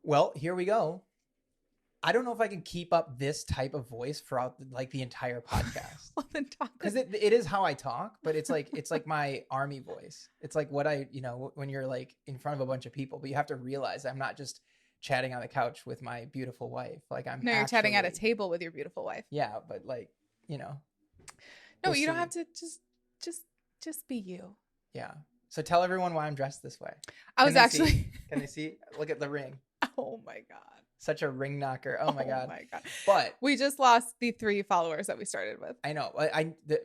Well, here we go. I don't know if I can keep up this type of voice throughout the entire podcast. Well, then talk. Because it is how I talk, but it's like my army voice. It's like what when you're like in front of a bunch of people, but you have to realize I'm not just chatting on the couch with my beautiful wife. Like you're chatting at a table with your beautiful wife. Yeah, but No, we'll you don't have to just be you. Yeah. So tell everyone why I'm dressed this way. Can they see? Look at the ring. Oh my God. Such a ring knocker. Oh my God. But we just lost the 3 followers that we started with. I know.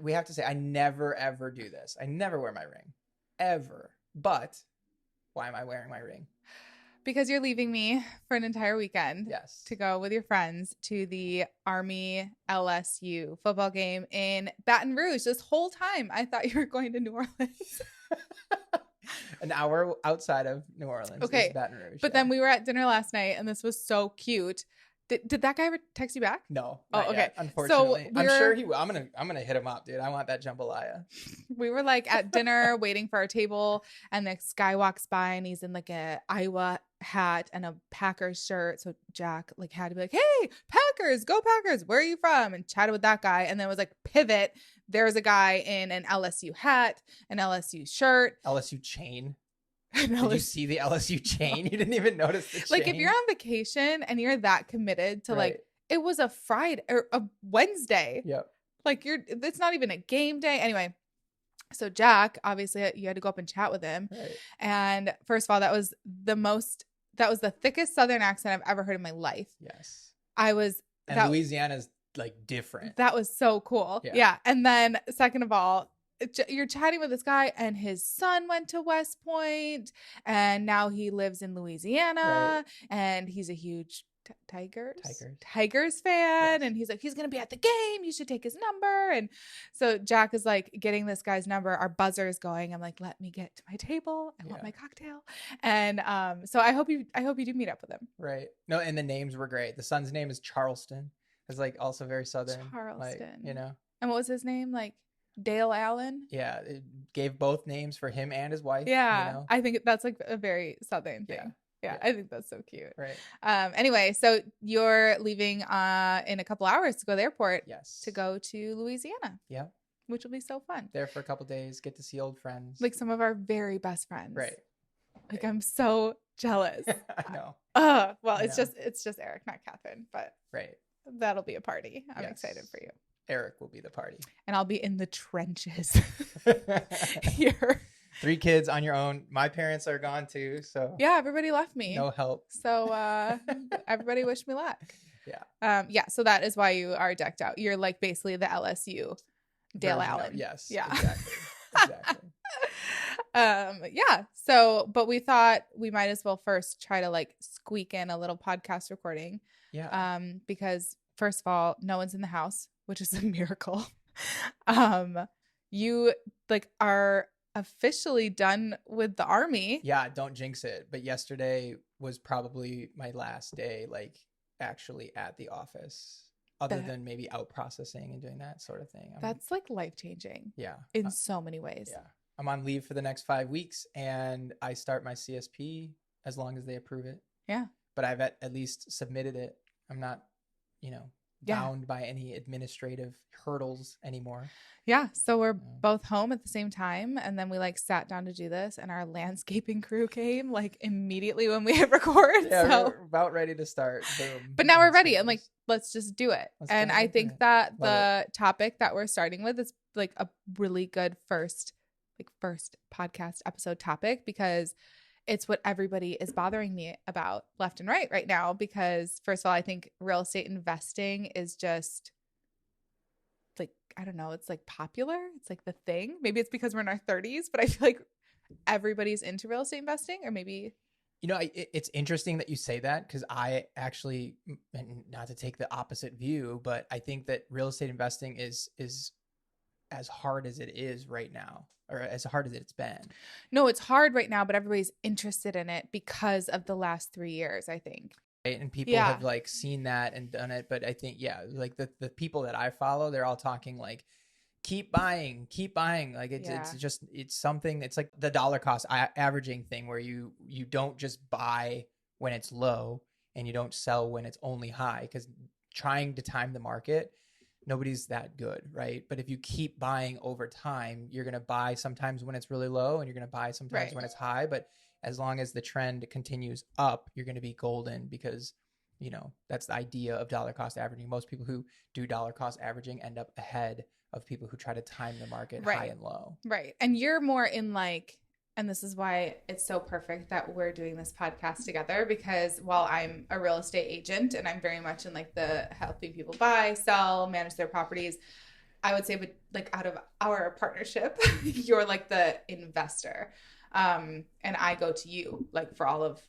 We have to say, I never, ever do this. I never wear my ring. Ever. But why am I wearing my ring? Because you're leaving me for an entire weekend. Yes. To go with your friends to the Army LSU football game in Baton Rouge. This whole time, I thought you were going to New Orleans. An hour outside of New Orleans. Okay. Is Baton Rouge. But then we were at dinner last night and this was so cute. Did that guy ever text you back? No. Oh, okay. Yet, unfortunately. So I'm sure he will. I'm gonna hit him up, dude. I want that jambalaya. We were like at dinner waiting for our table and this guy walks by and he's in like a Iowa hat and a Packers shirt. So Jack like had to be like, hey, Packers, go Packers. Where are you from? And chatted with that guy. And then it was like pivot. There's a guy in an LSU hat, an LSU shirt. LSU chain. Did you see the LSU chain? You didn't even notice the chain. Like if you're on vacation and you're that committed to like, it was a Friday or a Wednesday. Yep. Like it's not even a game day. Anyway, so Jack, obviously you had to go up and chat with him. Right. And first of all, that was the thickest Southern accent I've ever heard in my life. Yes. Louisiana's like different. That was so cool. Yeah. And then second of all, you're chatting with this guy and his son went to West Point and now he lives in Louisiana and he's a huge Tigers fan. Yes. And he's like, he's going to be at the game. You should take his number. And so Jack is like getting this guy's number. Our buzzer is going. I'm like, let me get to my table. I want my cocktail. And so I hope you do meet up with him. Right. No. And the names were great. The son's name is Charleston. It's like also very Southern. Charleston. Like, And what was his name? Like Dale Allen? Yeah. It gave both names for him and his wife. Yeah. I think that's like a very Southern thing. Yeah, I think that's so cute. Right. Anyway, so you're leaving in a couple hours to go to the airport. Yes. To go to Louisiana. Yeah. Which will be so fun. There for a couple days, get to see old friends. Like some of our very best friends. Right. Like I'm so jealous. I know. Well, it's just Eric, not Catherine, but that'll be a party. I'm excited for you. Eric will be the party. And I'll be in the trenches here. 3 kids on your own. My parents are gone too, so yeah, everybody left me. No help. So everybody wish me luck. Yeah. So that is why you are decked out. You're like basically the LSU Dale Allen. Yes. Yeah. Exactly. Yeah. So, but we thought we might as well first try to like squeak in a little podcast recording. Yeah. Because first of all, no one's in the house, which is a miracle. You like are officially done with the Army. Yeah, don't jinx it. But yesterday was probably my last day, like actually at the office, other than maybe out processing and doing that sort of thing. That's like life-changing. Yeah. In so many ways. Yeah. I'm on leave for the next 5 weeks and I start my CSP as long as they approve it. Yeah. But I've at least submitted it. I'm not, bound by any administrative hurdles anymore. Yeah. So we're both home at the same time. And then we like sat down to do this and our landscaping crew came like immediately when we hit record. Yeah, so we're about ready to start. Boom. But now we're ready and like, let's just do it. And I think that the topic that we're starting with is like a really good first podcast episode topic because it's what everybody is bothering me about left and right now. Because first of all, I think real estate investing is just like, I don't know, it's like popular. It's like the thing. Maybe it's because we're in our 30s, but I feel like everybody's into real estate investing or maybe. It's interesting that you say that because I actually, and not to take the opposite view, but I think that real estate investing is as hard as it is right now. Or as hard as it's been. No, it's hard right now, but everybody's interested in it because of the last 3 years, I think. Right? And people have like seen that and done it. But I think, like the people that I follow, they're all talking like, keep buying. Like it's something, it's like the dollar cost averaging thing where you don't just buy when it's low. and you don't sell when it's only high, because trying to time the market, nobody's that good, right? But if you keep buying over time, you're going to buy sometimes when it's really low and you're going to buy sometimes when it's high. But as long as the trend continues up, you're going to be golden, because, you know, that's the idea of dollar cost averaging. Most people who do dollar cost averaging end up ahead of people who try to time the market high and low. Right. And you're more in like, and this is why it's so perfect that we're doing this podcast together, because while I'm a real estate agent and I'm very much in like the helping people buy, sell, manage their properties, I would say, but like out of our partnership, you're like the investor. And I go to you like for all of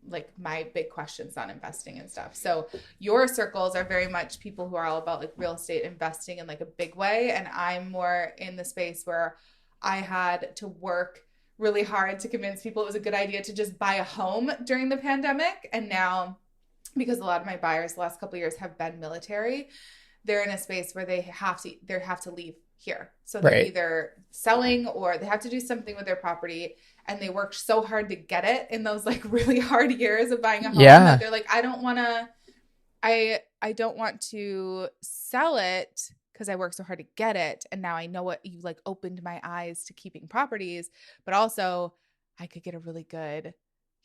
like my big questions on investing and stuff. So your circles are very much people who are all about like real estate investing in like a big way. And I'm more in the space where I had to work really hard to convince people it was a good idea to just buy a home during the pandemic. And now, because a lot of my buyers the last couple of years have been military, they're in a space where they have to leave here. So they're either selling or they have to do something with their property, and they worked so hard to get it in those like really hard years of buying a home that they're like, I don't want to sell it because I worked so hard to get it. And now I know what you like opened my eyes to keeping properties, but also I could get a really good,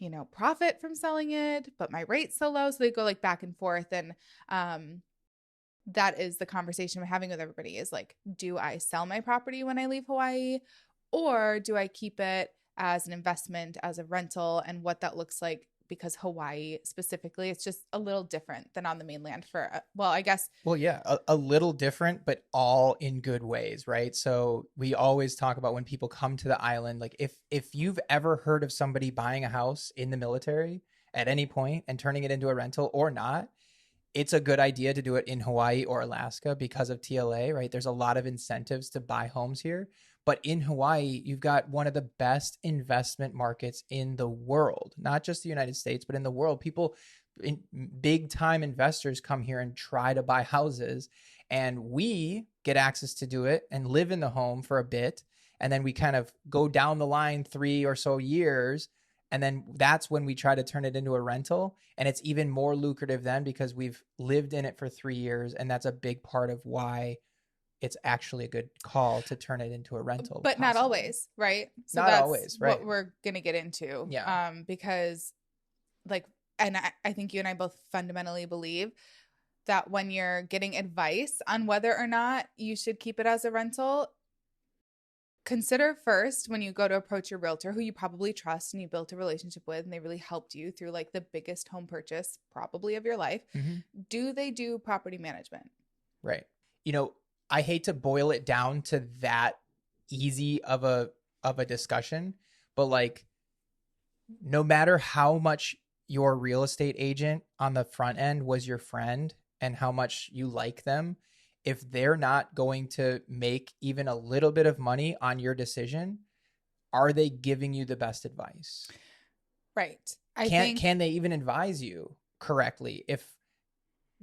you know, profit from selling it, but my rate's so low. So they go like back and forth. And, that is the conversation I'm having with everybody is like, do I sell my property when I leave Hawaii, or do I keep it as an investment, as a rental, and what that looks like? Because Hawaii specifically, it's just a little different than on the mainland for, I guess. Well, yeah, a little different, but all in good ways, right? So we always talk about when people come to the island, like if you've ever heard of somebody buying a house in the military at any point and turning it into a rental or not, it's a good idea to do it in Hawaii or Alaska because of TLA, right? There's a lot of incentives to buy homes here. But in Hawaii, you've got one of the best investment markets in the world, not just the United States, but in the world. People, big time investors come here and try to buy houses, and we get access to do it and live in the home for a bit. And then we kind of go down the line 3 or so years. And then that's when we try to turn it into a rental. And it's even more lucrative then because we've lived in it for 3 years. And that's a big part of why it's actually a good call to turn it into a rental. But possibly. Not always, right? So not that's always, right? What we're going to get into. Yeah. Because like, and I think you and I both fundamentally believe that when you're getting advice on whether or not you should keep it as a rental, consider first when you go to approach your realtor, who you probably trust and you built a relationship with, and they really helped you through like the biggest home purchase probably of your life. Mm-hmm. Do they do property management? Right. You know, I hate to boil it down to that easy of a discussion, but like no matter how much your real estate agent on the front end was your friend and how much you like them, if they're not going to make even a little bit of money on your decision, are they giving you the best advice? Right. Can they even advise you correctly if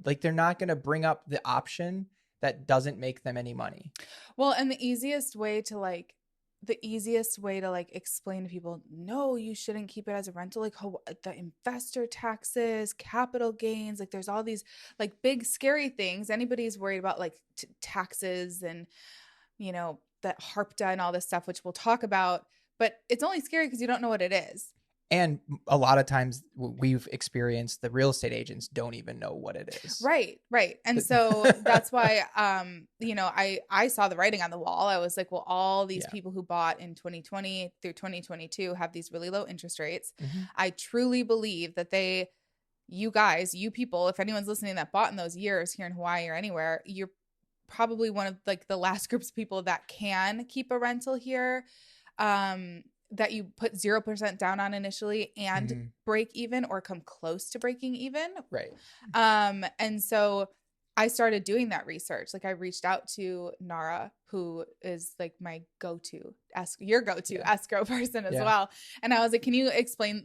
like they're not going to bring up the option that doesn't make them any money? Well, and the easiest way to explain to people, no, you shouldn't keep it as a rental, like the investor taxes, capital gains, like there's all these like big scary things. Anybody's worried about like taxes and, you know, that HARPTA and all this stuff, which we'll talk about, but it's only scary because you don't know what it is. And a lot of times we've experienced the real estate agents don't even know what it is. Right. Right. And so that's why, you know, I saw the writing on the wall. I was like, well, all these people who bought in 2020 through 2022 have these really low interest rates. Mm-hmm. I truly believe that you people, if anyone's listening that bought in those years here in Hawaii or anywhere, you're probably one of like the last groups of people that can keep a rental here. That you put 0% down on initially and mm-hmm. break even or come close to breaking even. Right. And so I started doing that research. Like I reached out to Nara, who is like my your go-to escrow person as well. And I was like, can you explain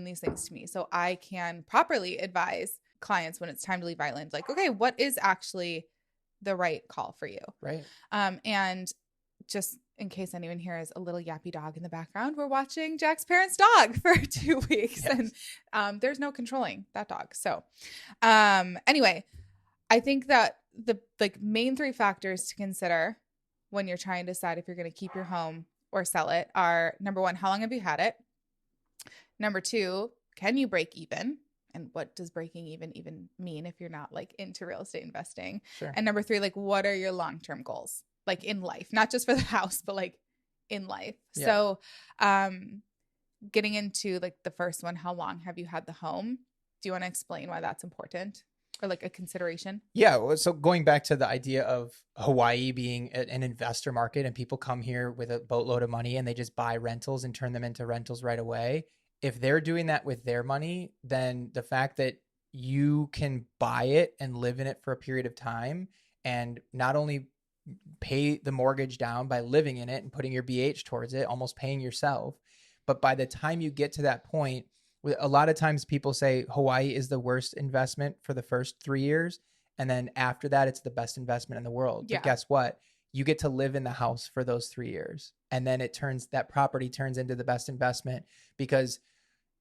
these things to me so I can properly advise clients when it's time to leave island? Like, okay, what is actually the right call for you? Right. And just in case anyone here is a little yappy dog in the background, we're watching Jack's parents' dog for 2 weeks. Yes. And there's no controlling that dog. So anyway, I think that the main 3 factors to consider when you're trying to decide if you're going to keep your home or sell it are, number 1, how long have you had it? Number 2, can you break even? And what does breaking even mean if you're not like into real estate investing? Sure. And number 3, like, what are your long-term goals? Like in life, not just for the house, but like in life. Yeah. So, getting into like the first one, how long have you had the home? Do you want to explain why that's important or like a consideration? Yeah. So going back to the idea of Hawaii being an investor market and people come here with a boatload of money and they just buy rentals and turn them into rentals right away. If they're doing that with their money, then the fact that you can buy it and live in it for a period of time and not only pay the mortgage down by living in it and putting your BH towards it, almost paying yourself. But by the time you get to that point, a lot of times people say Hawaii is the worst investment for the first 3 years. And then after that, it's the best investment in the world. Yeah. But guess what? You get to live in the house for those 3 years. And then that property turns into the best investment because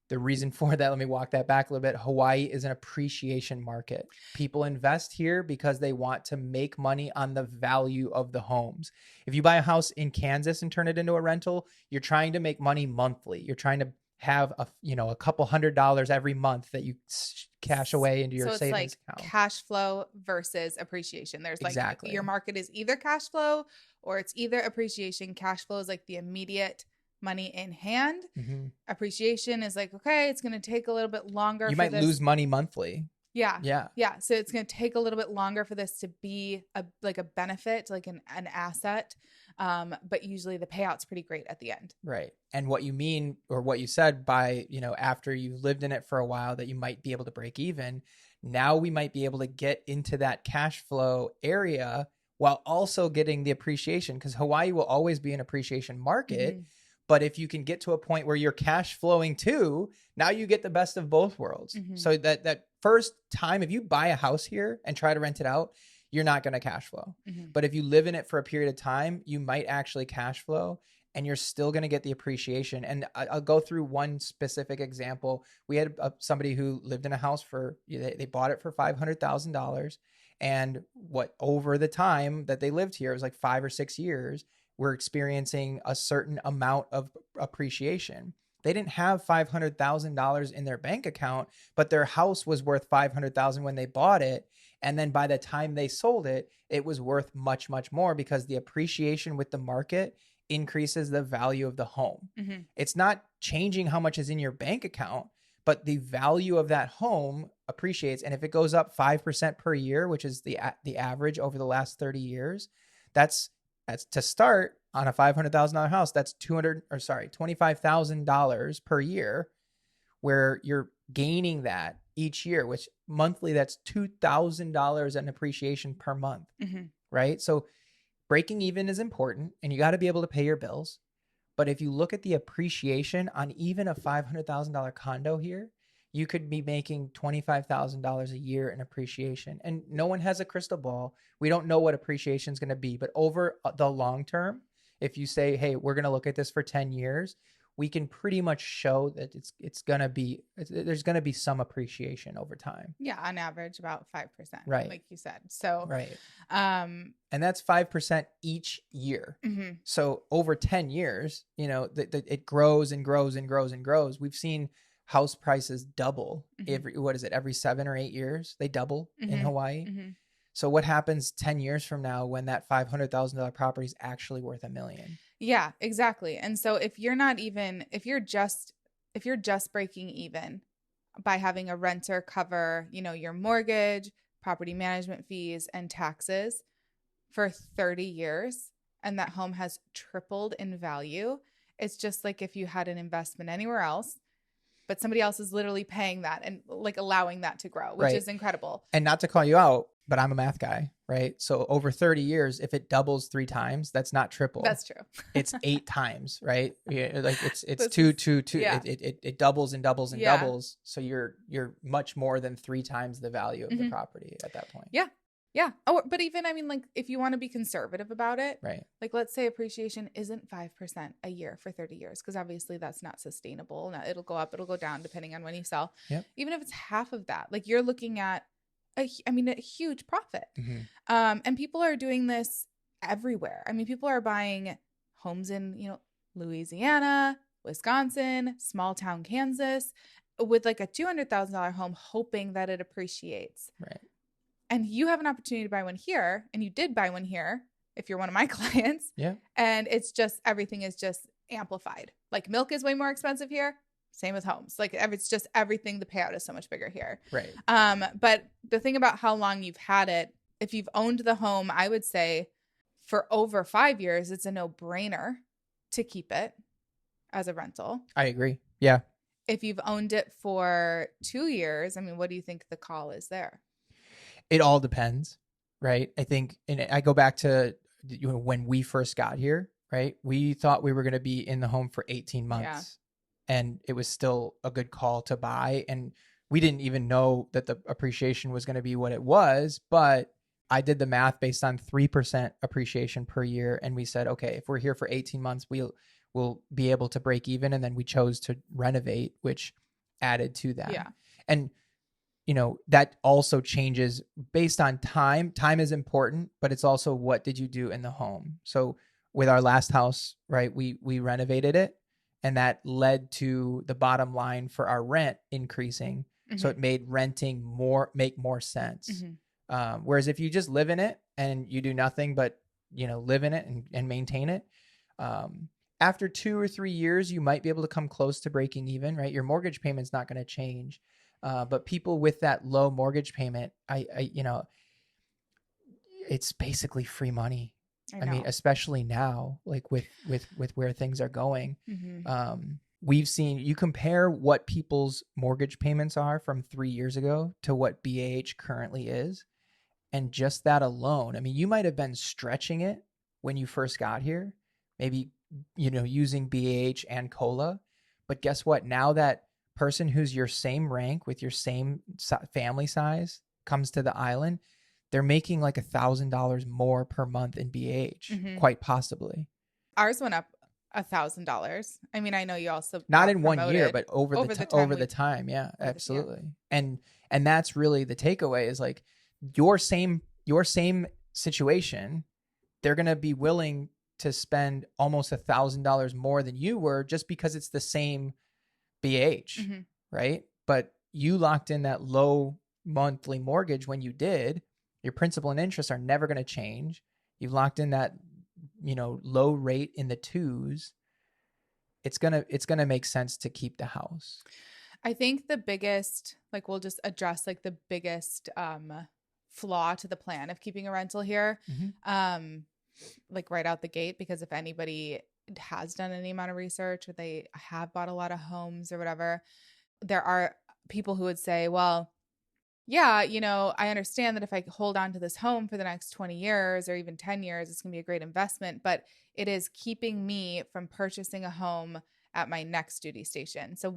the reason for that, let me walk that back a little bit. Hawaii is an appreciation market. People invest here because they want to make money on the value of the homes. If you buy a house in Kansas and turn it into a rental, you're trying to make money monthly. You're trying to have a couple $100 every month that you cash away into your savings account. So it's like cash flow versus appreciation. There's like exactly. Your market is either cash flow or it's either appreciation. Cash flow is like the immediate money in hand. Mm-hmm. Appreciation is like, okay, it's going to take a little bit longer. You might lose money monthly. Yeah. Yeah. Yeah. So it's going to take a little bit longer for this to be a benefit, like an asset. But usually the payout's pretty great at the end. Right. And what you mean, or what you said by, after you've lived in it for a while that you might be able to break even. Now we might be able to get into that cash flow area while also getting the appreciation, because Hawaii will always be an appreciation market. Mm-hmm. But if you can get to a point where you're cash flowing too, now you get the best of both worlds. Mm-hmm. So that first time, if you buy a house here and try to rent it out, you're not going to cash flow. Mm-hmm. But if you live in it for a period of time, you might actually cash flow and you're still going to get the appreciation. And I'll go through one specific example. We had somebody who lived in a house they bought it for $500,000. And over the time that they lived here, it was like 5 or 6 years, we're experiencing a certain amount of appreciation. They didn't have $500,000 in their bank account, but their house was worth $500,000 when they bought it. And then by the time they sold it, it was worth much, much more because the appreciation with the market increases the value of the home. Mm-hmm. It's not changing how much is in your bank account, but the value of that home appreciates. And if it goes up 5% per year, which is the average over the last 30 years, that's to start on a $500,000 house. That's $25,000 per year, where you're gaining that each year, which monthly, that's $2,000 in appreciation per month. Mm-hmm. Right. So breaking even is important and you got to be able to pay your bills. But if you look at the appreciation on even a $500,000 condo here, you could be making $25,000 a year in appreciation. And no one has a crystal ball. We don't know what appreciation is going to be. But over the long term, if you say, hey, we're going to look at this for 10 years, we can pretty much show that there's going to be some appreciation over time. Yeah, on average about 5%, right? Like you said. So right. And that's 5% each year. Mm-hmm. So over 10 years, it grows and grows and grows and grows. We've seen house prices double every 7 or 8 years, they double in Hawaii. Mm-hmm. So what happens 10 years from now when that $500,000 property is actually worth $1 million? Yeah, exactly. And so if you're just breaking even by having a renter cover, your mortgage, property management fees, and taxes for 30 years, and that home has tripled in value, it's just like if you had an investment anywhere else, but somebody else is literally paying that and like allowing that to grow, which is incredible. And not to call you out, but I'm a math guy, right? So over 30 years, if it doubles 3 times, that's not triple. That's true. It's 8 times, right? Yeah, like it's 2. Yeah. It doubles and doubles and doubles. So you're much more than 3 times the value of the property at that point. Yeah. Yeah. Oh, but even, I mean, like if you want to be conservative about it, right? Like let's say appreciation isn't 5% a year for 30 years, because obviously that's not sustainable. Now it'll go up, it'll go down depending on when you sell. Yep. Even if it's half of that, like you're looking at a huge profit. Mm-hmm. And people are doing this everywhere. I mean, people are buying homes in, Louisiana, Wisconsin, small town Kansas with like a $200,000 home, hoping that it appreciates. Right. And you have an opportunity to buy one here, and you did buy one here if you're one of my clients. Yeah. And it's just, everything is just amplified. Like milk is way more expensive here. Same with homes. Like it's just everything, the payout is so much bigger here. Right. But the thing about how long you've had it, if you've owned the home, I would say for over 5 years, it's a no-brainer to keep it as a rental. I agree. Yeah. If you've owned it for 2 years, I mean, what do you think the call is there? It all depends, right? I think, and I go back to when we first got here, right? We thought we were going to be in the home for 18 months, and it was still a good call to buy. And we didn't even know that the appreciation was going to be what it was, but I did the math based on 3% appreciation per year. And we said, okay, if we're here for 18 months, we'll be able to break even. And then we chose to renovate, which added to that. Yeah. And that also changes based on time. Time is important, but it's also what did you do in the home? So with our last house, right, we renovated it, and that led to the bottom line for our rent increasing. Mm-hmm. So it made renting make more sense. Mm-hmm. Whereas if you just live in it and you do nothing but, live in it and maintain it, after 2 or 3 years, you might be able to come close to breaking even, right? Your mortgage payment's not going to change. But people with that low mortgage payment, it's basically free money. I mean, especially now, like with where things are going. Mm-hmm. We've seen, you compare what people's mortgage payments are from 3 years ago to what BAH currently is. And just that alone, I mean, you might have been stretching it when you first got here, maybe, using BAH and COLA. But guess what? Now that person who's your same rank with your same family size comes to the island, they're making like $1,000 more per month in BH, mm-hmm. quite possibly. Ours went up $1,000. I mean, I know you also not in 1 year, but over the time. Yeah, absolutely. And that's really the takeaway is like your same situation, they're going to be willing to spend almost $1,000 more than you were just because it's the same BH, mm-hmm. right? But you locked in that low monthly mortgage when you did. Your principal and interest are never going to change. You've locked in that, low rate in the 2s. It's gonna make sense to keep the house. I think the biggest, like we'll just address like the biggest flaw to the plan of keeping a rental here, mm-hmm. Like right out the gate, because if anybody has done any amount of research or they have bought a lot of homes or whatever, there are people who would say, well, yeah, I understand that if I hold on to this home for the next 20 years or even 10 years, it's going to be a great investment, but it is keeping me from purchasing a home at my next duty station. So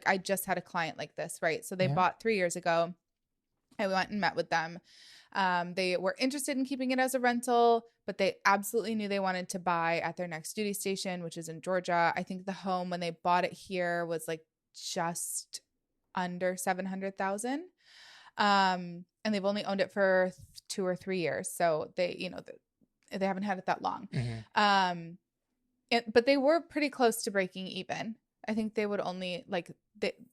I just had a client like this, right? So they bought 3 years ago. I went and met with them. They were interested in keeping it as a rental, but they absolutely knew they wanted to buy at their next duty station, which is in Georgia. I think the home when they bought it here was like just under $700,000. And they've only owned it for 2 or 3 years. So they haven't had it that long. Mm-hmm. But they were pretty close to breaking even. I think they would only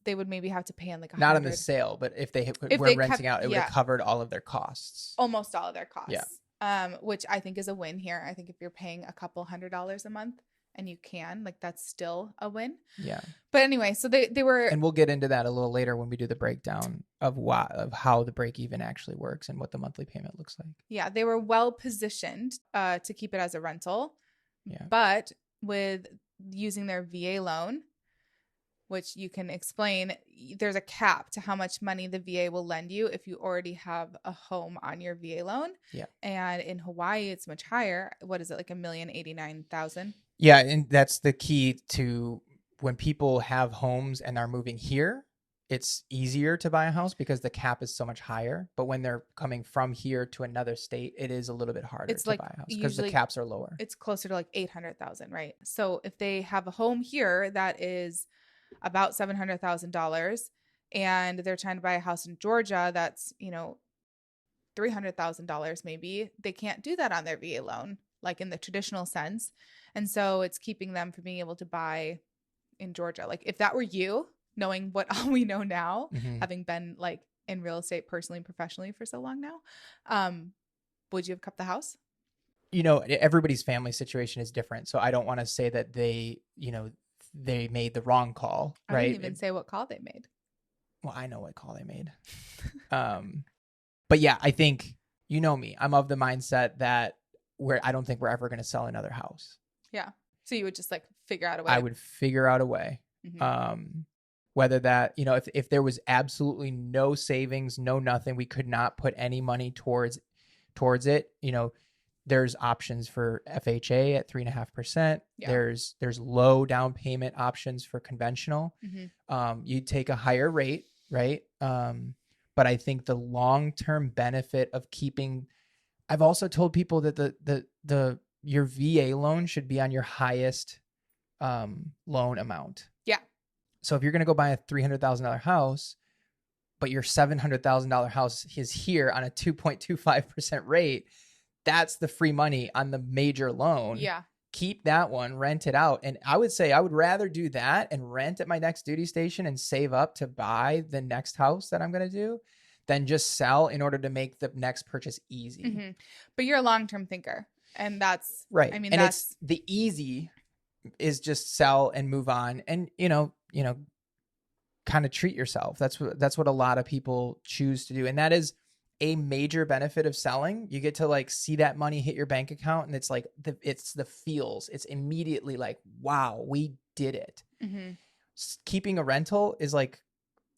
they would maybe have to pay in like $100. Not on the sale, but if they were renting out, it would have covered all of their costs. Almost all of their costs. Yeah. Which I think is a win here. I think if you're paying a couple $100 a month and you can, that's still a win. Yeah. But anyway, so they were, and we'll get into that a little later when we do the breakdown of how the break even actually works and what the monthly payment looks like. Yeah, they were well positioned to keep it as a rental. Yeah. But with using their VA loan, which you can explain, there's a cap to how much money the VA will lend you if you already have a home on your VA loan. Yeah. And in Hawaii, it's much higher. What is it, like $1,089,000? Yeah, and that's the key to when people have homes and are moving here. it's easier to buy a house because the cap is so much higher. But when they're coming from here to another state, it is a little bit harder to buy a house because the caps are lower. It's closer to like 800,000, right? So if they have a home here that is about $700,000 and they're trying to buy a house in Georgia that's, $300,000 maybe, they can't do that on their VA loan, like in the traditional sense. And so it's keeping them from being able to buy in Georgia. Like if that were you, knowing what all we know now, having been like in real estate personally and professionally for so long now, would you have kept the house? Everybody's family situation is different. So I don't want to say that they made the wrong call, right? I didn't even say what call they made. Well, I know what call they made. But yeah, I think, me, I'm of the mindset that I don't think we're ever going to sell another house. Yeah. So you would just like figure out a way. I would figure out a way. Whether that, if there was absolutely no savings, no nothing, we could not put any money towards it. There's options for FHA at 3.5%. Yeah. There's low down payment options for conventional. You take a higher rate, right? But I think the long-term benefit of I've also told people that your VA loan should be on your highest loan amount. Yeah. So if you're going to go buy a $300,000 house, but your $700,000 house is here on a 2.25% rate, that's the free money on the major loan. Yeah. Keep that one, rent it out. And I would say I would rather do that and rent at my next duty station and save up to buy the next house that I'm going to do than just sell in order to make the next purchase easy. But you're a long-term thinker. And that's right. I mean, and it's the easy is just sell and move on and, kind of treat yourself. That's what a lot of people choose to do. And that is a major benefit of selling. You get to like see that money hit your bank account and it's like it's the feels. It's immediately like, wow, we did it. Keeping a rental is like,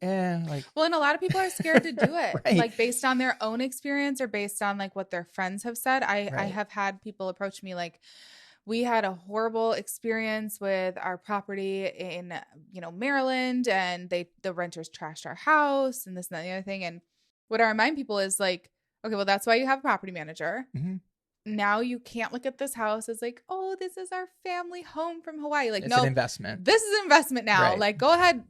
well, and a lot of people are scared to do it, right. Like based on their own experience or based on like what their friends have said. I have had people approach me like, we had a horrible experience with our property in, Maryland, and the renters trashed our house and this and that and the other thing. And what I remind people is like, okay, well, that's why you have a property manager. Now you can't look at this house as like, oh, this is our family home from Hawaii. Like, it's an investment. This is an investment now. Right. Like, go ahead,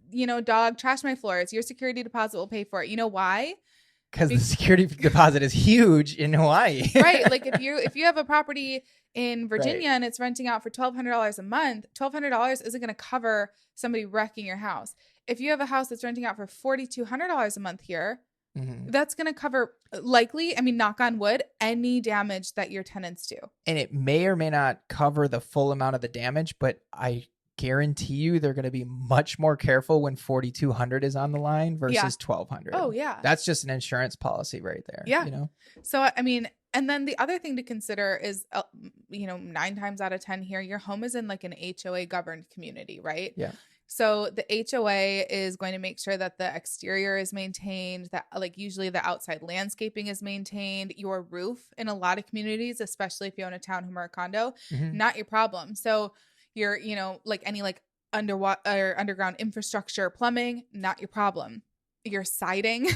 dog, trash my floors. Your security deposit will pay for it. You know why? Because the security deposit is huge in Hawaii. Right. Like if you have a property in Virginia and it's renting out for $1,200 a month, $1,200 isn't going to cover somebody wrecking your house. If you have a house that's renting out for $4,200 a month here, that's going to cover likely, knock on wood, any damage that your tenants do. And it may or may not cover the full amount of the damage, but I guarantee you they're going to be much more careful when $4,200 is on the line versus $1,200. Oh, yeah. That's just an insurance policy right there. Yeah. So, and then the other thing to consider is, 9 times out of 10 here, your home is in like an HOA governed community, right? Yeah. So the HOA is going to make sure that the exterior is maintained, that like usually the outside landscaping is maintained. Your roof in a lot of communities, especially if you own a townhome or a condo, not your problem. So your, like any like underwater or underground infrastructure, plumbing, not your problem. Your siding,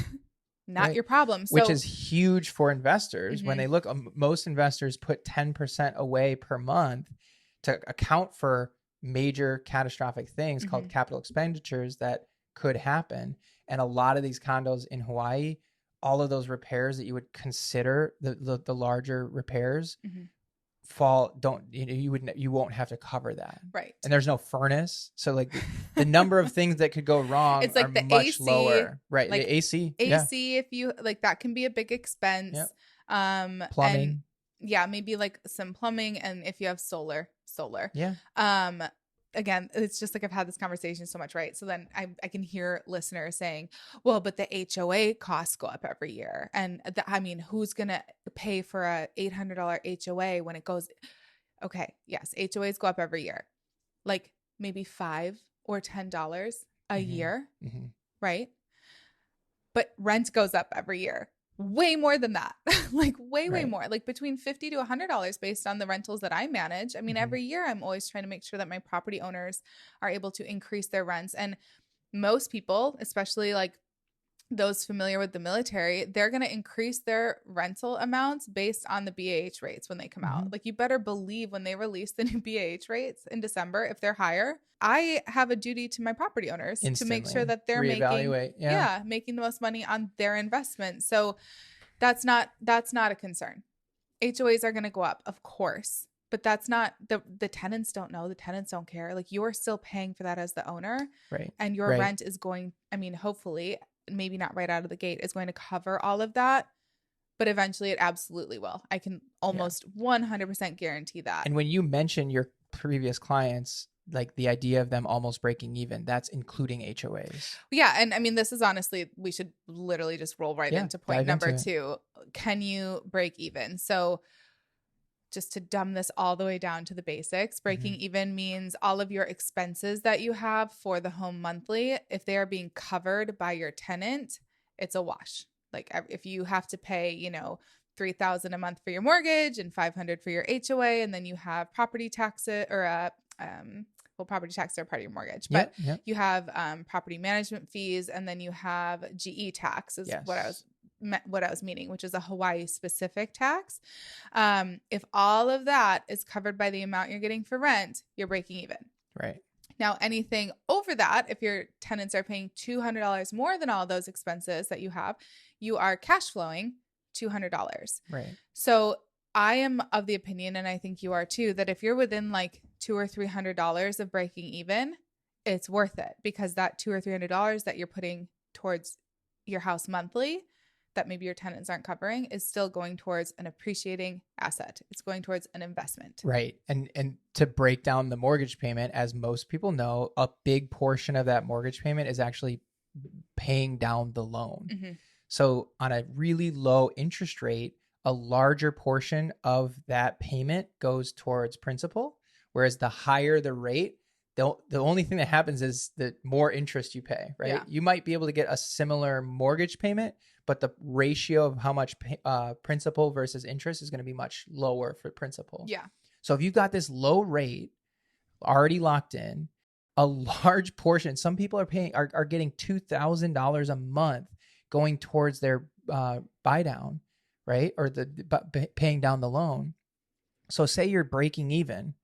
not your problem. So, which is huge for investors. When they look, most investors put 10% away per month to account for major catastrophic things called capital expenditures that could happen. And a lot of these condos in Hawaii, all of those repairs that you would consider the larger repairs you won't have to cover that. Right. And there's no furnace. So like the number of things that could go wrong it's like are the much AC, lower. Right. Like the AC. if you like, that can be a big expense. Plumbing. And, maybe like some plumbing, and if you have solar. Yeah. Again, it's just like I've had this conversation so much, right? So then I can hear listeners saying, well, but the HOA costs go up every year. And who's going to pay for a $800 HOA when it goes? Okay. Yes. HOAs go up every year, like maybe $5 or $10 a year. Right. But rent goes up every year. Way more than that. Like way more, like between $50 to $100 based on the rentals that I manage. Every year I'm always trying to make sure that my property owners are able to increase their rents. And most people, especially like those familiar with the military, they're going to increase their rental amounts based on the BAH rates when they come out. Like, you better believe when they release the new BAH rates in December, if they're higher, I have a duty to my property owners to make sure that they're making the most money on their investment. So that's not a concern. HOAs are going to go up, of course, but that's not the tenants don't know. The tenants don't care. Like, you're still paying for that as the owner, right? And your rent is going, I mean, hopefully, maybe not right out of the gate, is going to cover all of that, but eventually it absolutely will. I can almost 100% guarantee that. And when you mention your previous clients, like the idea of them almost breaking even, that's including HOAs. Yeah. And I mean, this is honestly, we should literally just roll right into point number 2. Can you break even? So just to dumb this all the way down to the basics, breaking even means all of your expenses that you have for the home monthly, if they are being covered by your tenant, it's a wash. Like, if you have to pay, you know, $3,000 a month for your mortgage and $500 for your HOA, and then you have property taxes or property taxes are part of your mortgage, but you have property management fees, and then you have GE tax is what I was meaning, which is a Hawaii specific tax. If all of that is covered by the amount you're getting for rent, you're breaking even. Right. Now, anything over that, if your tenants are paying $200 more than all those expenses that you have, you are cash flowing $200. Right. So I am of the opinion, and I think you are too, that if you're within like $200 or $300 of breaking even, it's worth it, because that $200 or $300 that you're putting towards your house monthly that maybe your tenants aren't covering is still going towards an appreciating asset. It's going towards an investment. Right. And to break down the mortgage payment, as most people know, a big portion of that mortgage payment is actually paying down the loan. So on a really low interest rate, a larger portion of that payment goes towards principal, whereas the higher the rate, the only thing that happens is the more interest you pay, right? Yeah. You might be able to get a similar mortgage payment, but the ratio of how much principal versus interest is going to be much lower for principal. Yeah. So if you've got this low rate already locked in, a large portion, some people are getting $2,000 a month going towards their buy down, right? Or paying down the loan. So say you're breaking even.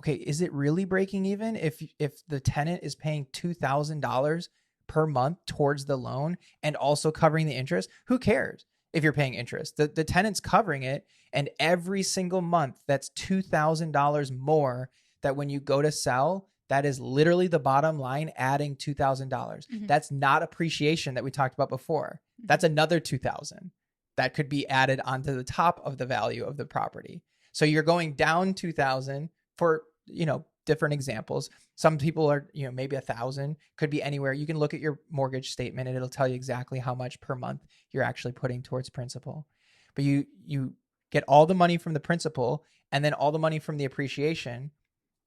Okay, is it really breaking even if the tenant is paying $2,000 per month towards the loan and also covering the interest? Who cares if you're paying interest? The tenant's covering it, and every single month that's $2,000 more that when you go to sell, that is literally the bottom line adding $2,000. That's not appreciation that we talked about before. That's another $2,000 that could be added onto the top of the value of the property. So you're going down $2,000 for, different examples. Some people are, maybe $1,000, could be anywhere. You can look at your mortgage statement and it'll tell you exactly how much per month you're actually putting towards principal. But you get all the money from the principal and then all the money from the appreciation.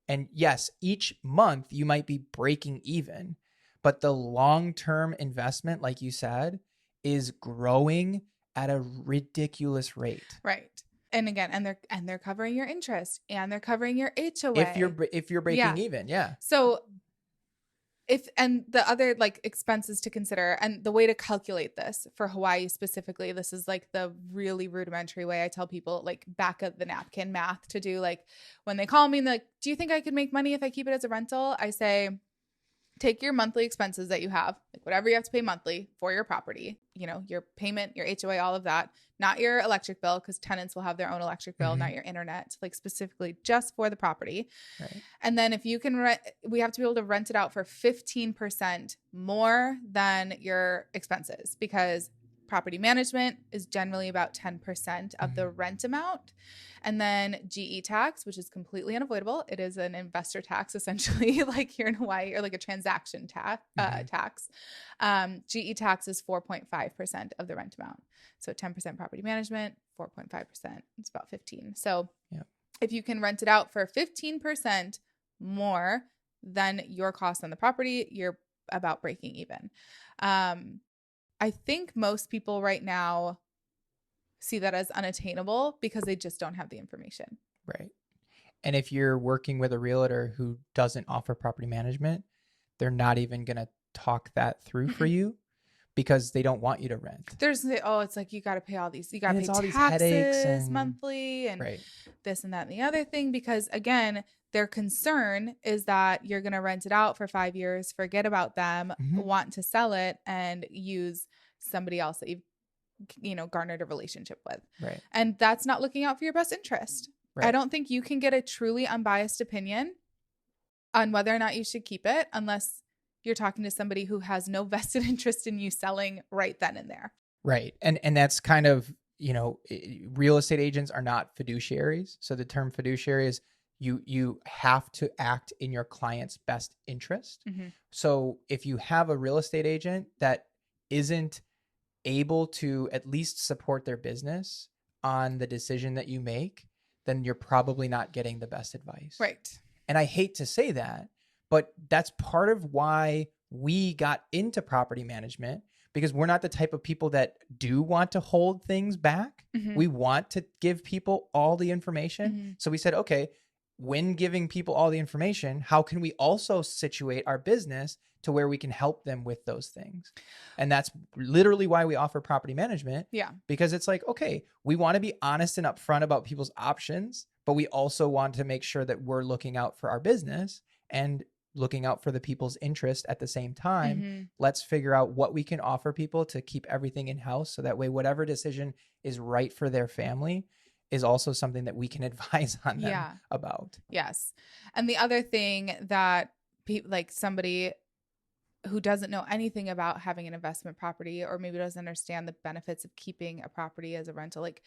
And yes, each month you might be breaking even, but the long-term investment, like you said, is growing at a ridiculous rate. Right. And again, and they're covering your interest and they're covering your HOA. If you're breaking even, yeah. So and the other like expenses to consider, and the way to calculate this for Hawaii specifically, this is like the really rudimentary way I tell people, like back of the napkin math to do. Like when they call me and they're like, do you think I could make money if I keep it as a rental? I say, take your monthly expenses that you have, like whatever you have to pay monthly for your property, your payment, your HOA, all of that, not your electric bill, because tenants will have their own electric bill, not your internet, like specifically just for the property. Right. And then if you can we have to be able to rent it out for 15% more than your expenses, because property management is generally about 10% of the rent amount. And then GE tax, which is completely unavoidable. It is an investor tax, essentially, like here in Hawaii, or like a transaction tax. GE tax is 4.5% of the rent amount. So 10% property management, 4.5%. It's about 15. So if you can rent it out for 15% more than your cost on the property, you're about breaking even. I think most people right now see that as unattainable because they just don't have the information. Right. And if you're working with a realtor who doesn't offer property management, they're not even going to talk that through for you because they don't want you to rent. It's like, you got to pay all these, you got to pay all these taxes headaches and monthly and right. this and that and the other thing, because again, their concern is that you're going to rent it out for 5 years, forget about them, want to sell it and use somebody else that you've garnered a relationship with. Right. And that's not looking out for your best interest. Right. I don't think you can get a truly unbiased opinion on whether or not you should keep it unless you're talking to somebody who has no vested interest in you selling right then and there. Right. And that's kind of, real estate agents are not fiduciaries. So the term fiduciary is you have to act in your client's best interest. So if you have a real estate agent that isn't able to at least support their business on the decision that you make, then you're probably not getting the best advice. Right. And I hate to say that, but that's part of why we got into property management, because we're not the type of people that do want to hold things back. We want to give people all the information. So we said, okay, when giving people all the information, how can we also situate our business to where we can help them with those things? And that's literally why we offer property management. Yeah. Because it's like, okay, we want to be honest and upfront about people's options, but we also want to make sure that we're looking out for our business and looking out for the people's interest at the same time. Let's figure out what we can offer people to keep everything in-house. So that way, whatever decision is right for their family is also something that we can advise on them about. Yes. And the other thing that like somebody who doesn't know anything about having an investment property, or maybe doesn't understand the benefits of keeping a property as a rental, like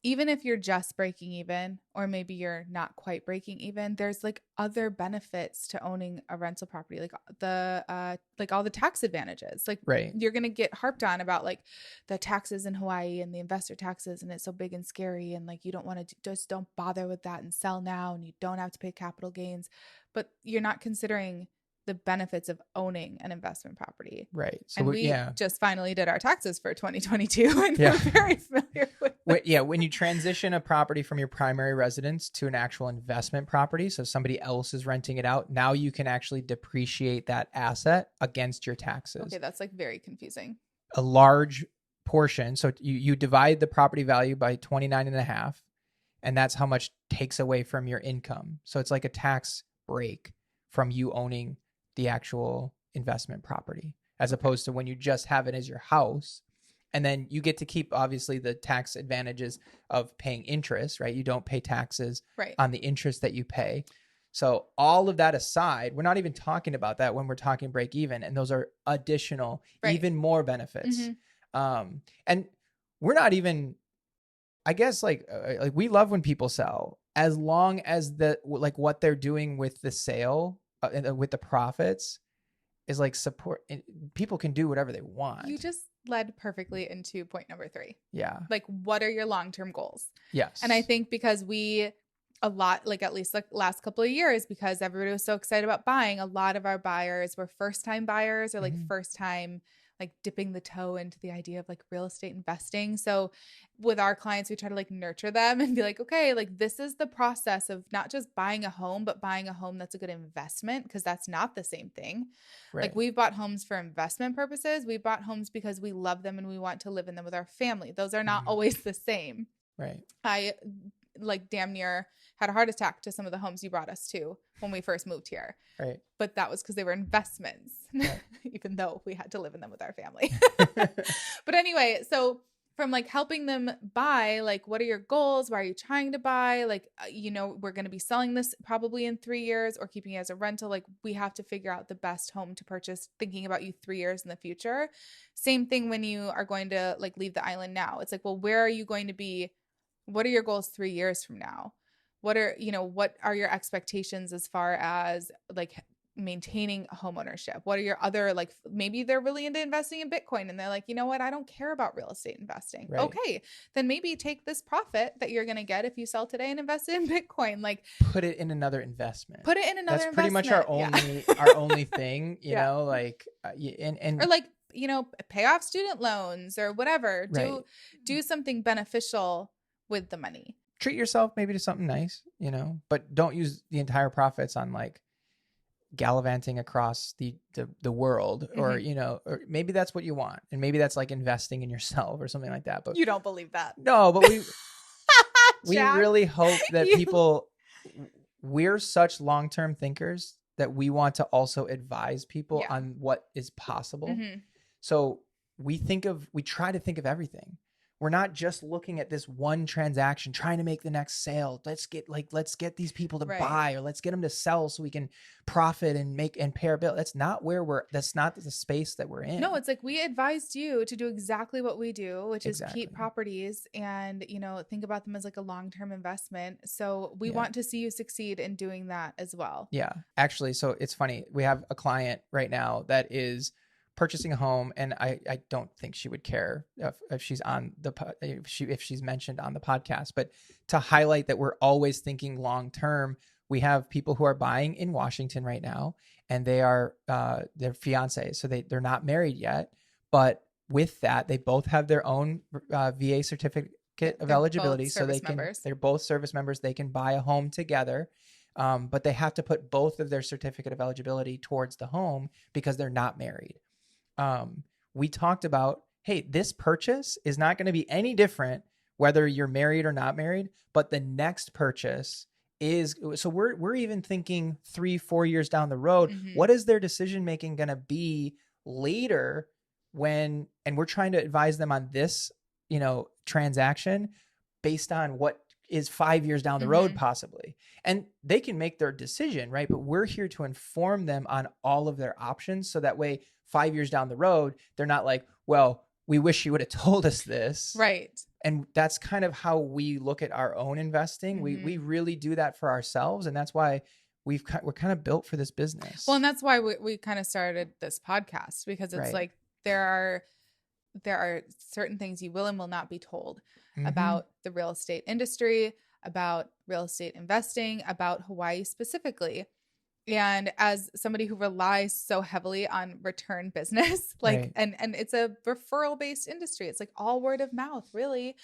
even if you're just breaking even, or maybe you're not quite breaking even, there's like other benefits to owning a rental property, like all the tax advantages. Like you're going to get harped on about like the taxes in Hawaii and the investor taxes, and it's so big and scary. And like, you don't want to just don't bother with that and sell now, and you don't have to pay capital gains, but you're not considering the benefits of owning an investment property. Right. So and we just finally did our taxes for 2022 and we're very familiar with it. When you transition a property from your primary residence to an actual investment property, so somebody else is renting it out, now you can actually depreciate that asset against your taxes. Okay, that's like very confusing. A large portion. So you divide the property value by 29.5, and that's how much takes away from your income. So it's like a tax break from you owning the actual investment property, as opposed to when you just have it as your house. And then you get to keep, obviously, the tax advantages of paying interest, right? You don't pay taxes on the interest that you pay. So all of that aside, we're not even talking about that when we're talking break even. And those are additional, even more benefits. And we're not even, I guess, like we love when people sell, as long as what they're doing with the sale, with the profits, is like support. People can do whatever they want. You just led perfectly into point number 3. Yeah. Like, what are your long-term goals? Yes. And I think because at least like last couple of years, because everybody was so excited about buying, a lot of our buyers were first-time buyers, or like first time like dipping the toe into the idea of like real estate investing. So with our clients, we try to like nurture them and be like, okay, like this is the process of not just buying a home, but buying a home that's a good investment, because that's not the same thing. Like, we've bought homes for investment purposes. We bought homes because we love them and we want to live in them with our family. Those are not always the same. Right. I like damn near had a heart attack to some of the homes you brought us to when we first moved here. Right. But that was because they were investments, even though we had to live in them with our family. But anyway, so from like helping them buy, like, what are your goals? Why are you trying to buy? Like, we're going to be selling this probably in 3 years, or keeping it as a rental. Like, we have to figure out the best home to purchase, thinking about you 3 years in the future. Same thing when you are going to like leave the island now. It's like, well, where are you going to be? What are your goals 3 years from now? What are your expectations as far as like maintaining home ownership? What are your other, like, maybe they're really into investing in Bitcoin and they're like, you know what? I don't care about real estate investing. Right. Okay. Then maybe take this profit that you're going to get if you sell today and invest it in Bitcoin. Like, put it in another investment. That's pretty much our only thing, you know, like, and or like, pay off student loans or whatever. Do something beneficial with the money. Treat yourself maybe to something nice, but don't use the entire profits on like gallivanting across the world, or or maybe that's what you want, and maybe that's like investing in yourself or something like that. But you don't believe that. No, but we really hope that we're such long-term thinkers that we want to also advise people on what is possible. So we try to think of everything. We're not just looking at this one transaction, trying to make the next sale. Let's get these people to buy, or let's get them to sell so we can profit and pay our bill. That's not the space that we're in. No, it's like we advised you to do exactly what we do, which is keep properties and, think about them as like a long-term investment. So we want to see you succeed in doing that as well. Yeah, actually. So it's funny. We have a client right now that is purchasing a home, and I don't think she would care if she's on if she's mentioned on the podcast, but to highlight that we're always thinking long term, we have people who are buying in Washington right now, and they are their fiancés, so they're not married yet, but with that they both have their own VA certificate of eligibility, so they're both service members. They can buy a home together. But they have to put both of their certificate of eligibility towards the home because they're not married. We talked about, hey, this purchase is not going to be any different whether you're married or not married, but the next purchase is, so we're even thinking 3-4 years down the road, what is their decision making going to be later and we're trying to advise them on this, transaction based on what is 5 years down the road possibly. And they can make their decision, right? But we're here to inform them on all of their options, so that way 5 years down the road, they're not like, well, we wish you would have told us this. Right. And that's kind of how we look at our own investing. We really do that for ourselves. And that's why we're kind of built for this business. Well, and that's why we kind of started this podcast, because it's like there are certain things you will and will not be told about the real estate industry, about real estate investing, about Hawaii specifically. And as somebody who relies so heavily on return business, and it's a referral based industry, it's like all word of mouth, really.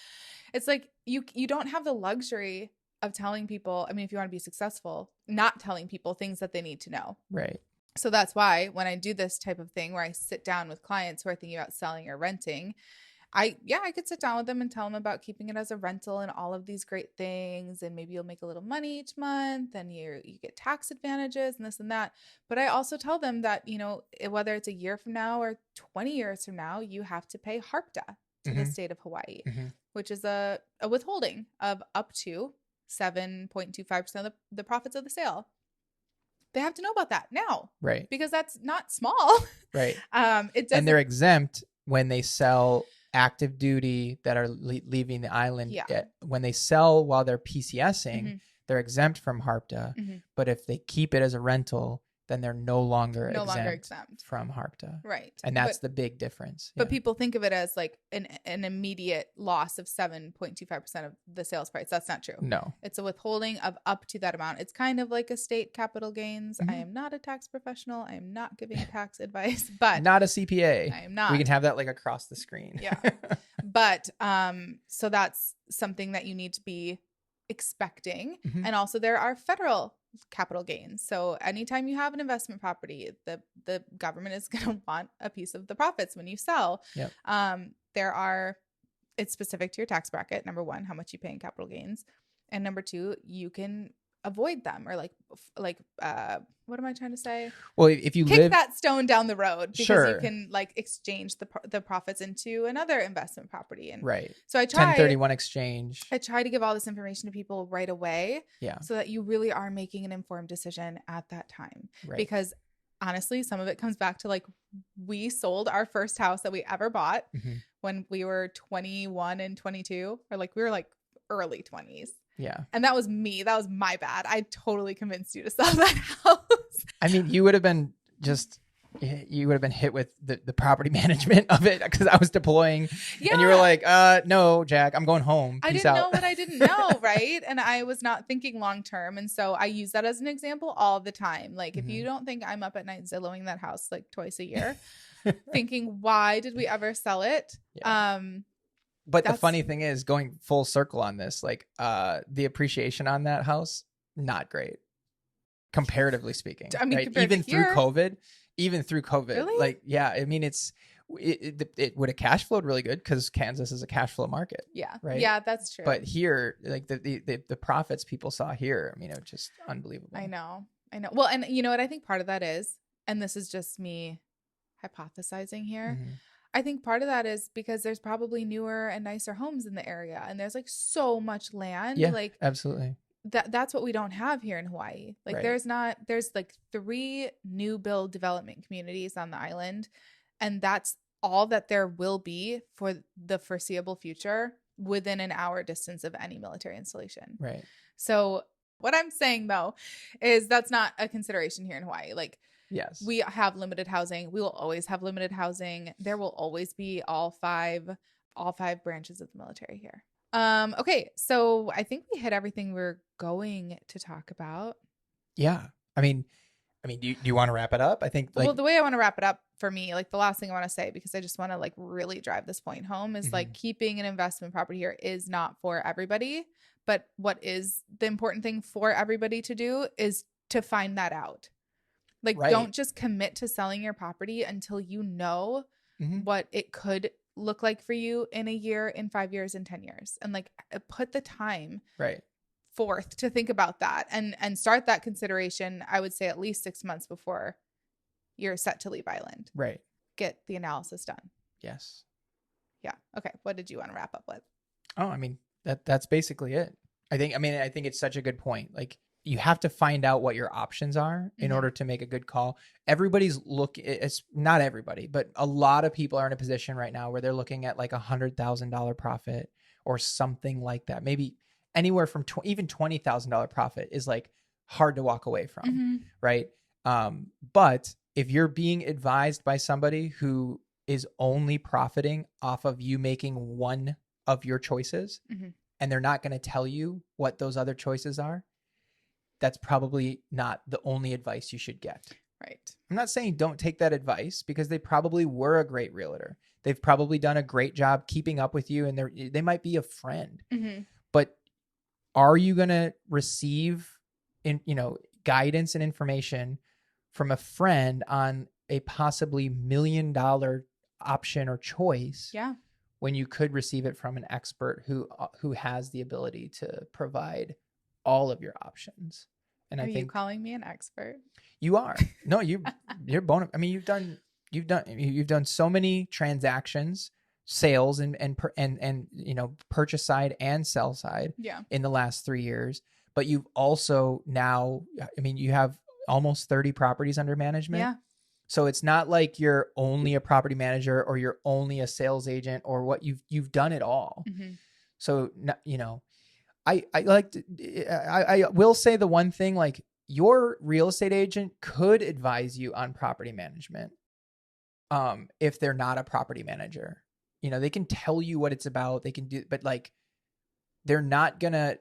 It's like you don't have the luxury of telling people, I mean, if you want to be successful, not telling people things that they need to know. Right. So that's why when I do this type of thing where I sit down with clients who are thinking about selling or renting, I could sit down with them and tell them about keeping it as a rental and all of these great things. And maybe you'll make a little money each month and you get tax advantages and this and that. But I also tell them that, whether it's a year from now or 20 years from now, you have to pay HARPTA to the state of Hawaii, which is a withholding of up to 7.25% of the profits of the sale. They have to know about that now. Right. Because that's not small. Right. And they're exempt when they sell active duty that are leaving the island. When they sell while they're PCSing, they're exempt from HARPTA. But if they keep it as a rental, then they're no longer exempt from HARPTA. Right. And that's the big difference. But people think of it as like an immediate loss of 7.25% of the sales price. That's not true. No. It's a withholding of up to that amount. It's kind of like a state capital gains. I am not a tax professional. I am not giving tax advice, but not a CPA. I am not. We can have that like across the screen. Yeah. But so that's something that you need to be expecting. And also there are federal capital gains. So anytime you have an investment property, the government is going to want a piece of the profits when you sell. Yep. It's specific to your tax bracket. Number one, how much you pay in capital gains. And number two, you can avoid them, or what am I trying to say? Well, if you kick that stone down the road, because sure, you can exchange the profits into another investment property. And right. So I try 1031 exchange. I try to give all this information to people right away. Yeah. So that you really are making an informed decision at that time. Right. Because honestly, some of it comes back to we sold our first house that we ever bought when we were 21 and 22, or we were early 20s. Yeah. And that was me. That was my bad. I totally convinced you to sell that house. I mean, you would have been hit with the property management of it, because I was deploying and you were like, no, Jack, I'm going home. I didn't know what I didn't know. Right. And I was not thinking long-term. And so I use that as an example all the time. If you don't think I'm up at night Zillowing that house twice a year, thinking, why did we ever sell it? Yeah. But the funny thing is, going full circle on this, the appreciation on that house, not great. comparatively speaking. I mean, right? compared even to here, through COVID, really? like, yeah, I mean, it would have cash flowed really good because Kansas is a cash flow market. Yeah. Right. Yeah, that's true. But here, like the profits people saw here, I mean, it was just unbelievable. I know. Well, and you know what I think part of that is, and this is just me hypothesizing here. Mm-hmm. I think part of that is because there's probably newer and nicer homes in the area, and there's like so much land. Yeah, like absolutely. That's what we don't have here in Hawaii. Like right. there's like 3 new build development communities on the island, and that's all that there will be for the foreseeable future within an hour distance of any military installation. Right. So what I'm saying though is that's not a consideration here in Hawaii. Like, yes, we have limited housing. We will always have limited housing. There will always be all five branches of the military here. Okay, so I think we hit everything we're going to talk about. Yeah. I mean, do you want to wrap it up? I think well, the way I want to wrap it up for me, like the last thing I want to say, because I just want to like really drive this point home, is like keeping an investment property here is not for everybody. But what is the important thing for everybody to do is to find that out. Like, don't just commit to selling your property until you know what it could look like for you in a year, in 5 years, in 10 years. And like, put the time forth to think about that and start that consideration, I would say at least 6 months before you're set to leave island. Right. Get the analysis done. Yes. Yeah. Okay. What did you want to wrap up with? Oh, I mean, that's basically it. I think it's such a good point. Like, you have to find out what your options are in order to make a good call. It's not everybody, but a lot of people are in a position right now where they're looking at like $100,000 profit or something like that. Maybe anywhere from even $20,000 profit is like hard to walk away from. Right. But if you're being advised by somebody who is only profiting off of you making one of your choices and they're not going to tell you what those other choices are, that's probably not the only advice you should get. Right. I'm not saying don't take that advice, because they probably were a great realtor. They've probably done a great job keeping up with you, and they might be a friend. But are you going to receive guidance and information from a friend on a possibly $1 million option or choice? Yeah. When you could receive it from an expert who has the ability to provide all of your options. And I think you calling me an expert? You are. No, you're bonus. I mean, you've done so many transactions, sales and purchase side and sell side in the last 3 years. But you've also now, I mean, you have almost 30 properties under management. Yeah. So it's not like you're only a property manager or you're only a sales agent or what you've done it all. So, I will say the one thing, like, your real estate agent could advise you on property management. If they're not a property manager, they can tell you what it's about. They can do, but like, they're not gonna,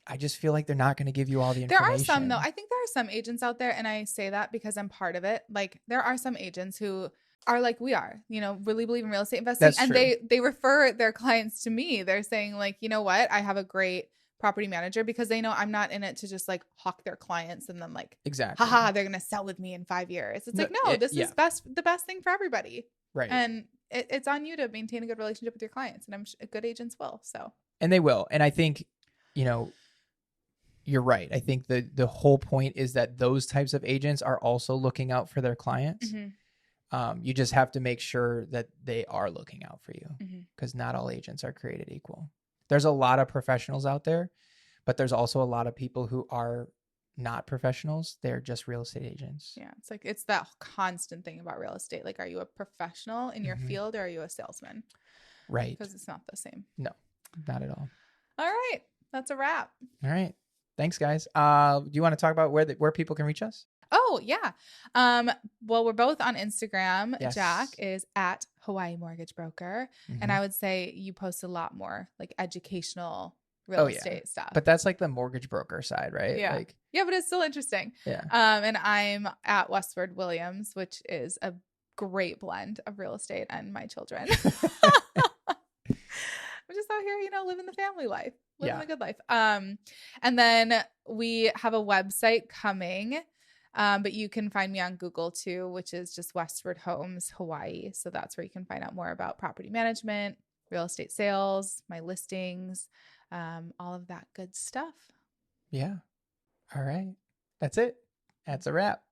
I just feel like they're not going to give you all the information. There are some though. I think there are some agents out there, and I say that because I'm part of it. Like, there are some agents who are like we are, really believe in real estate investing. That's and true. They refer their clients to me. They're saying like, you know what? I have a great property manager, because they know I'm not in it to just like hawk their clients and then like, exactly, haha, they're going to sell with me in 5 years. It's this is the best thing for everybody. Right. And it's on you to maintain a good relationship with your clients. And I'm good agents will. So, and they will. And I think, you're right. I think the whole point is that those types of agents are also looking out for their clients. You just have to make sure that they are looking out for you, because not all agents are created equal. There's a lot of professionals out there, but there's also a lot of people who are not professionals. They're just real estate agents. Yeah. It's that constant thing about real estate. Like, are you a professional in your field, or are you a salesman? Right. Because it's not the same. No, not at all. All right. That's a wrap. All right. Thanks, guys. Do you want to talk about where people can reach us? Oh, yeah. Well, we're both on Instagram. Yes. Jack is at Hawaii Mortgage Broker. And I would say you post a lot more like educational real estate stuff. But that's like the mortgage broker side, right? Yeah. Yeah, but it's still interesting. Yeah. And I'm at Westward Williams, which is a great blend of real estate and my children. I'm just out here, living the family life, living the good life. And then we have a website coming, but you can find me on Google too, which is just Westward Homes, Hawaii. So that's where you can find out more about property management, real estate sales, my listings, all of that good stuff. Yeah. All right. That's it. That's a wrap.